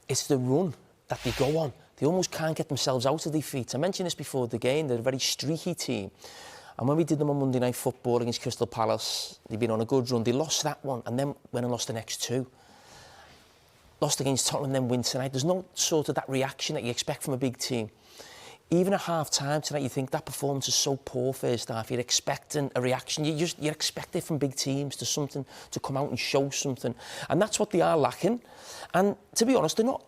it's the run that they go on. They almost can't get themselves out of defeat. I mentioned this before the game, they're a very streaky team. And when we did them on Monday Night Football against Crystal Palace, they'd been on a good run. They lost that one and then went and lost the next two. Lost against Tottenham, then win tonight. There's no sort of that reaction that you expect from a big team. Even at half-time tonight, you think that performance is so poor first half. You're expecting a reaction. You expect it from big teams to something, to come out and show something. And that's what they are lacking. And to be honest, they're not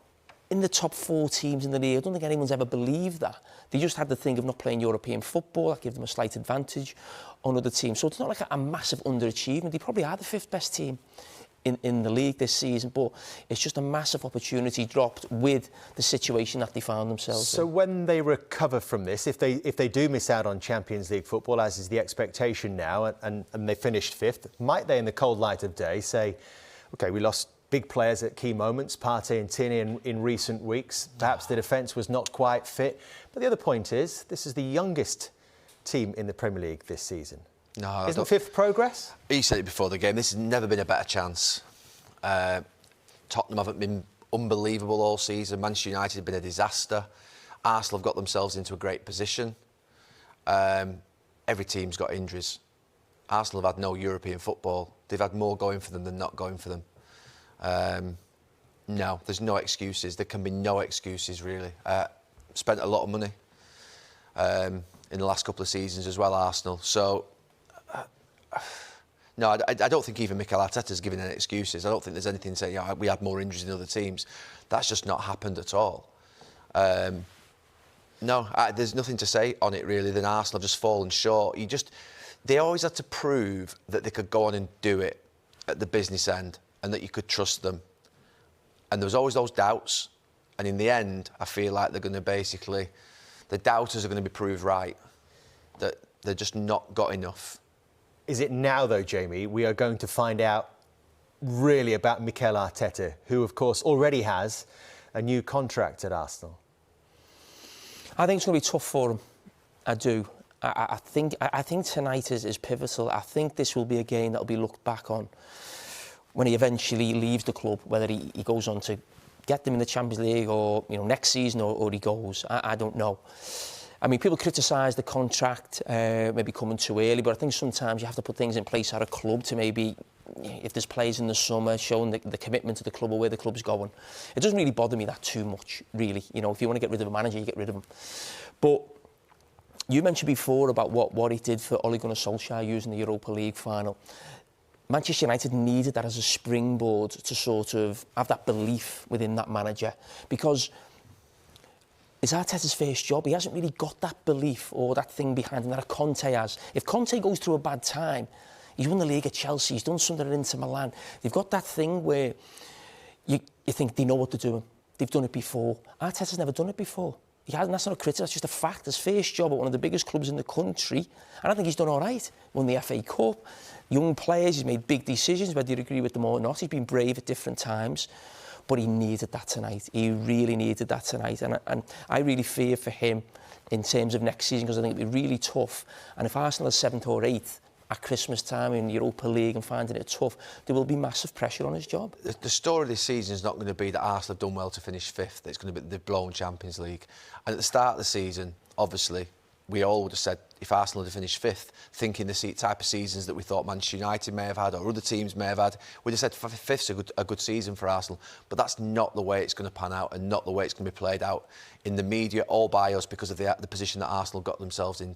in the top 4 teams in the league. I don't think anyone's ever believed that. They just had the thing of not playing European football. That gave them a slight advantage on other teams. So it's not like a massive underachievement. They probably are the 5th best team in the league this season, but it's just a massive opportunity dropped with the situation that they found themselves in. So when they recover from this, if they do miss out on Champions League football, as is the expectation now, and they finished 5th, might they, in the cold light of day, say, OK, we lost big players at key moments, Partey and Tierney in recent weeks. Perhaps the defence was not quite fit. But the other point is, this is the youngest team in the Premier League this season. No, isn't 5th progress? He said it before the game. This has never been a better chance. Tottenham haven't been unbelievable all season. Manchester United have been a disaster. Arsenal have got themselves into a great position. Every team's got injuries. Arsenal have had no European football. They've had more going for them than not going for them. No, there's no excuses. There can be no excuses, really. Spent a lot of money in the last couple of seasons as well, Arsenal. So, no, I don't think even Mikel Arteta's giving any excuses. I don't think there's anything saying, yeah, we had more injuries than other teams. That's just not happened at all. No, there's nothing to say on it, really, than Arsenal have just fallen short. They always had to prove that they could go on and do it at the business end and that you could trust them. And there was always those doubts. And in the end, I feel like they're going to basically... The doubters are going to be proved right, that they're just not got enough. Is it now, though, Jamie, we are going to find out really about Mikel Arteta, who, of course, already has a new contract at Arsenal? I think it's going to be tough for him. I do. I think tonight is pivotal. I think this will be a game that will be looked back on when he eventually leaves the club, whether he goes on to get them in the Champions League or next season or he goes. I don't know. I mean, people criticise the contract maybe coming too early, but I think sometimes you have to put things in place at a club to maybe, if there's players in the summer, showing the commitment to the club or where the club's going. It doesn't really bother me that too much, really. If you want to get rid of a manager, you get rid of him. But you mentioned before about what he did for Ole Gunnar Solskjaer using the Europa League final. Manchester United needed that as a springboard to sort of have that belief within that manager, because it's Arteta's first job. He hasn't really got that belief or that thing behind him that a Conte has. If Conte goes through a bad time, he's won the league at Chelsea, he's done something at Inter Milan. They've got that thing where you think they know what they're doing. They've done it before. Arteta's never done it before. He hasn't. That's not a critic, that's just a fact. His first job at one of the biggest clubs in the country, and I think he's done all right. Won the FA Cup, young players, he's made big decisions, whether you agree with them or not. He's been brave at different times, but he needed that tonight. He really needed that tonight, and I really fear for him in terms of next season, because I think it'll be really tough. And if Arsenal are 7th or 8th at Christmas time in Europa League and finding it tough, there will be massive pressure on his job. The story of this season is not going to be that Arsenal have done well to finish 5th. It's going to be they've blown Champions League. And at the start of the season, obviously, we all would have said if Arsenal had finished 5th, thinking the type of seasons that we thought Manchester United may have had or other teams may have had, we'd have said 5th's a good season for Arsenal. But that's not the way it's going to pan out and not the way it's going to be played out in the media or by us because of the position that Arsenal got themselves into.